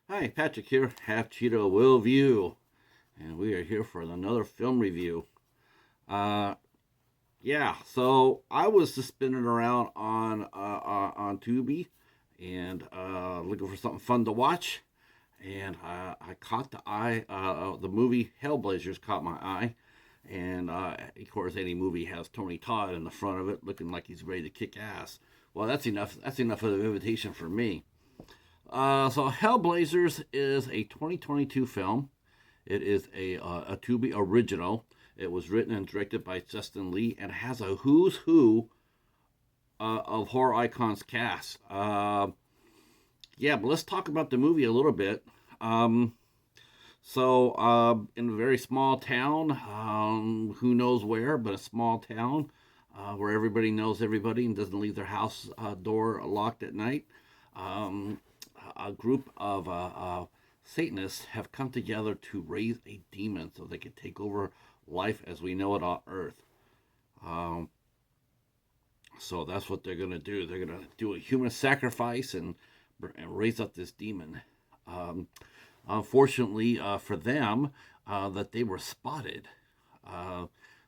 Hi, Patrick here, Half Cheeto Will View, and we are here for another film review. Uh, so I was just spinning around on TUBI and looking for something fun to watch, and I caught the eye. The movie Hellblazers caught my eye, and of course, any movie has Tony Todd in the front of it, looking like he's ready to kick ass. Well, that's enough. That's enough of an invitation for me. So Hellblazers is a 2022 film. It is a Tubi original. It was written and directed by Justin Lee and has a who's who of horror icons cast. But let's talk about the movie a little bit. Um, in a very small town, who knows where, but a small town where everybody knows everybody and doesn't leave their house door locked at night. Um, a group of Satanists have come together to raise a demon so they can take over life as we know it on Earth. Um, so that's what they're going to do. They're going to do a human sacrifice and raise up this demon. Um, Unfortunately for them, that they were spotted. Uh,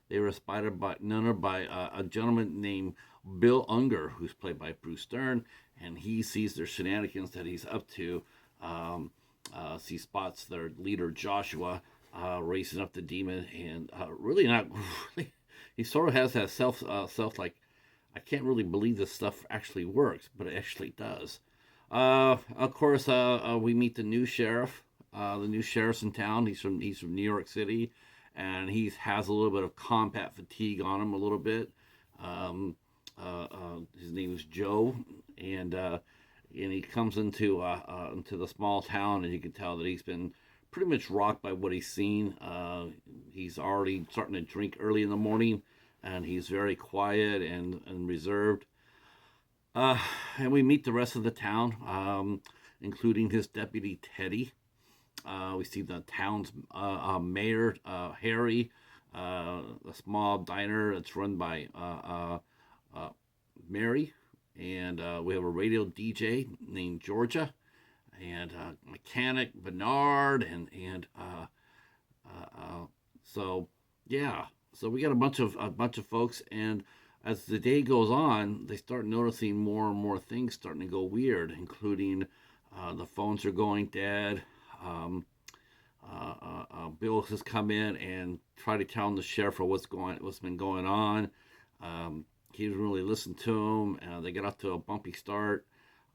they were spotted by none other by a gentleman named Bill Unger, who's played by Bruce Stern, and he sees their shenanigans that he's up to. He spots their leader Joshua raising up the demon, and really not really. He sort of has that self like, I can't really believe this stuff actually works, but it actually does. Of course, we meet the new sheriff. The new sheriff's in town. He's from New York City, and he has a little bit of combat fatigue on him a little bit. His name is Joe, and he comes into the small town, and you can tell that he's been pretty much rocked by what he's seen. He's already starting to drink early in the morning, and he's very quiet and reserved. Uh, and we meet the rest of the town, including his deputy Teddy. We see the town's mayor, Harry, a small diner that's run by uh, Mary, and we have a radio DJ named Georgia, and mechanic Bernard, and so yeah, so we got a bunch of folks, and as the day goes on, they start noticing more and more things starting to go weird, including the phones are going dead. Um, Bill has come in and try to tell the sheriff what's been going on. He didn't really listen to him. They get off to a bumpy start,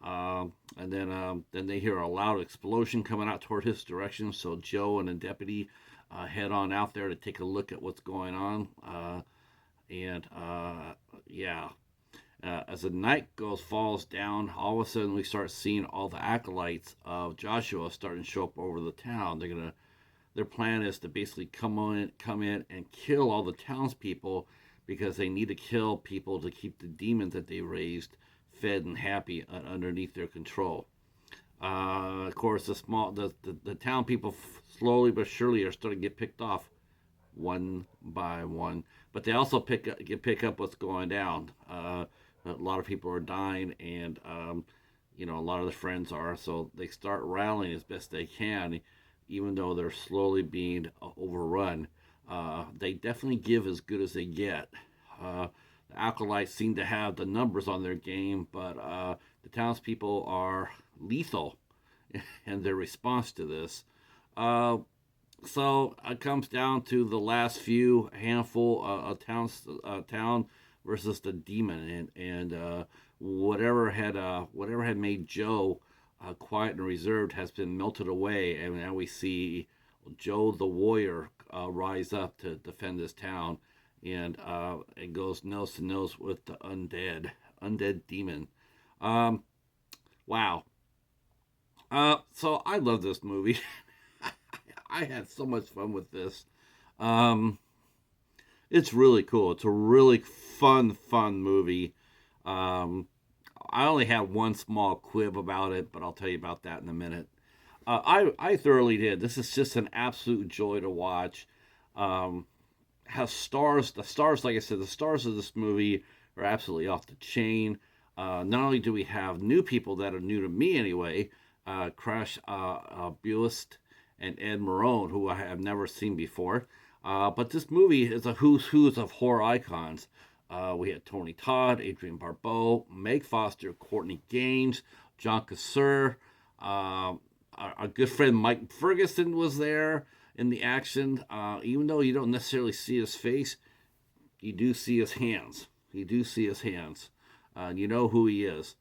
and then they hear a loud explosion coming out toward his direction. So Joe and the deputy head on out there to take a look at what's going on. And yeah, as the night falls down, all of a sudden we start seeing all the acolytes of Joshua starting to show up over the town. Their plan is to basically come in and kill all the townspeople because they need to kill people to keep the demons that they raised fed and happy underneath their control. Of course, the town people slowly but surely are starting to get picked off one by one, but they also pick up what's going down. A lot of people are dying, and a lot of the friends are. So they start rallying as best they can, even though they're slowly being overrun. They definitely give as good as they get. The acolytes seem to have the numbers on their game, but the townspeople are lethal in their response to this. Uh, so it comes down to the last few handful town versus the demon, and whatever had made Joe quiet and reserved has been melted away, and now we see Joe the warrior rise up to defend this town, and it goes nose to nose with the undead demon. Um, wow. So I love this movie. I had so much fun with this. Um, it's really cool. It's a really fun movie. Um, I only have one small quib about it, but I'll tell you about that in a minute. I thoroughly did. This is just an absolute joy to watch. Um, has stars. The stars, like I said, the stars of this movie are absolutely off the chain. Not only do we have new people that are new to me anyway, Crash Buist and Ed Marone, who I have never seen before. But this movie is a who's who's of horror icons. We had Tony Todd, Adrienne Barbeau, Meg Foster, Courtney Gaines, John Casseur. Our good friend Mike Ferguson was there in the action. Even though you don't necessarily see his face, you do see his hands. You do see his hands. You know who he is.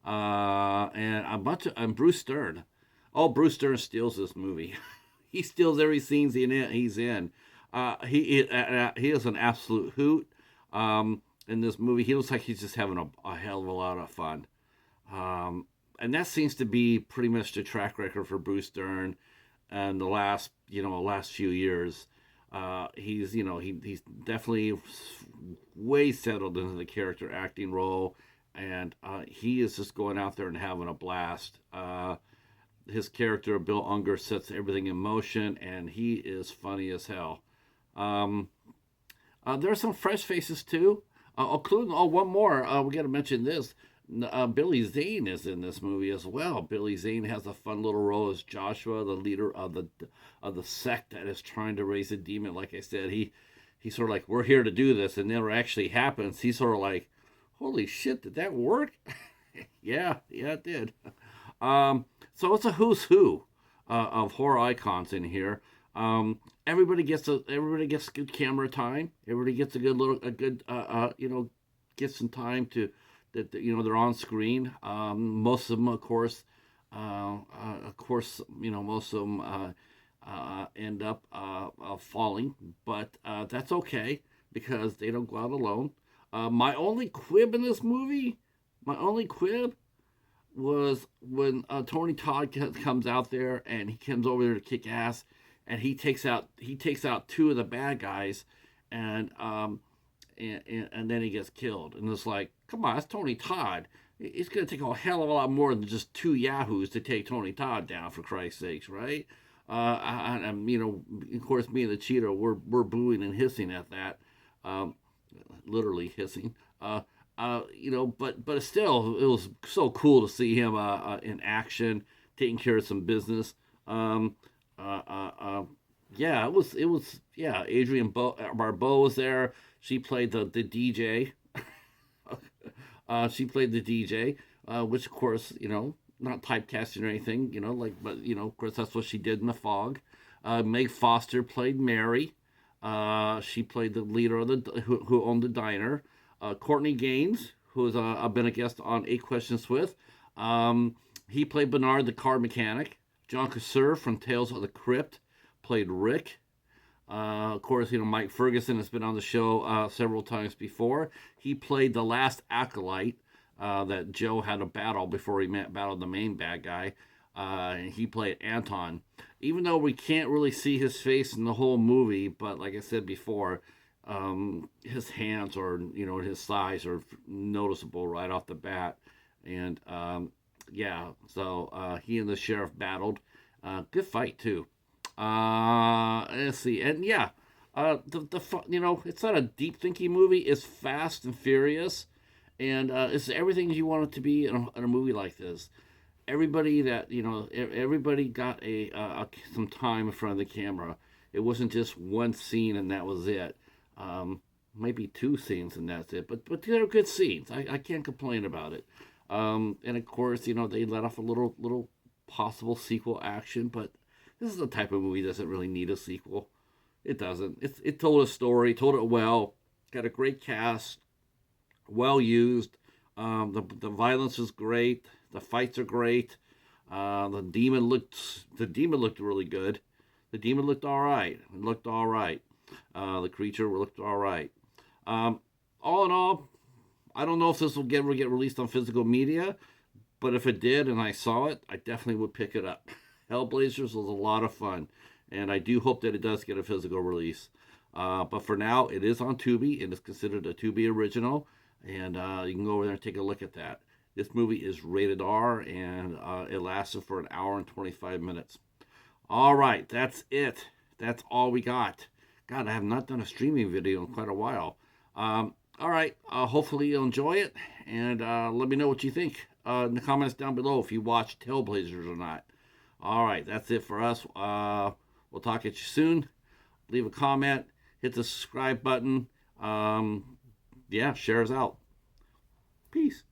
And a bunch of and Bruce Stern. Oh, Bruce Stern steals this movie. He steals every scene he's in. He is an absolute hoot. In this movie, he looks like he's just having a hell of a lot of fun. And that seems to be pretty much the track record for Bruce Stern and the last few years. He's definitely way settled into the character acting role, and he is just going out there and having a blast. His character Bill Unger sets everything in motion, and he is funny as hell. There are some fresh faces too, including one more. We got to mention this. Billy Zane is in this movie as well. Billy Zane has a fun little role as Joshua, the leader of the sect that is trying to raise a demon. Like I said, he's sort of like, we're here to do this, and then it actually happens. He's sort of like, holy shit, did that work? yeah, it did. So it's a who's who of horror icons in here. Everybody gets good camera time. Everybody gets gets some time to that they're on screen. Most of them, of course, most of them end up falling, but that's okay because they don't go out alone. My only quib in this movie, was when Tony Todd comes out there and he comes over there to kick ass, and he takes out two of the bad guys, and then he gets killed. And it's like, come on, that's Tony Todd. It's going to take a hell of a lot more than just two yahoos to take Tony Todd down, for Christ's sakes, right? Of course, me and the cheater, we're booing and hissing at that, literally hissing. But still, it was so cool to see him in action, taking care of some business. Adrienne Barbeau was there. She played the DJ. She played the DJ, which of course, not typecasting or anything, but of course that's what she did in The Fog. Meg Foster played Mary. She played the leader of who owned the diner. Courtney Gaines, who has I've been a guest on 8 Questions with. He played Bernard, the car mechanic. John Casseur from Tales of the Crypt played Rick. Of course, Mike Ferguson has been on the show several times before. He played the last acolyte that Joe had to battle before he battled the main bad guy. And he played Anton. Even though we can't really see his face in the whole movie, but like I said before, his hands or his thighs are noticeable right off the bat. And so he and the sheriff battled. Good fight too. Let's see, and it's not a deep thinking movie. It's fast and furious, and it's everything you want it to be in a movie like this. Everybody got some time in front of the camera. It wasn't just one scene and that was it. Maybe 2 scenes and that's it. But they're good scenes. I can't complain about it. And of course, they let off a little possible sequel action, but this is the type of movie that doesn't really need a sequel. It doesn't. It told a story, told it well, got a great cast, well used. The violence is great. The fights are great. The demon looked really good. The demon looked all right. It looked all right. The creature looked all right. All in all, I don't know if this will ever get released on physical media, but if it did and I saw it, I definitely would pick it up. Hellblazers was a lot of fun, and I do hope that it does get a physical release. But for now, it is on TUBI. It is considered a TUBI original, and you can go over there and take a look at that. This movie is rated R, and it lasted for 1 hour and 25 minutes. All right, that's it. That's all we got. God, I have not done a streaming video in quite a while. All right, hopefully you'll enjoy it, and let me know what you think. in the comments down below if you watched Hellblazers or not. All right, that's it for us. We'll talk at you soon. Leave a comment. Hit the subscribe button. Yeah, share us out. Peace.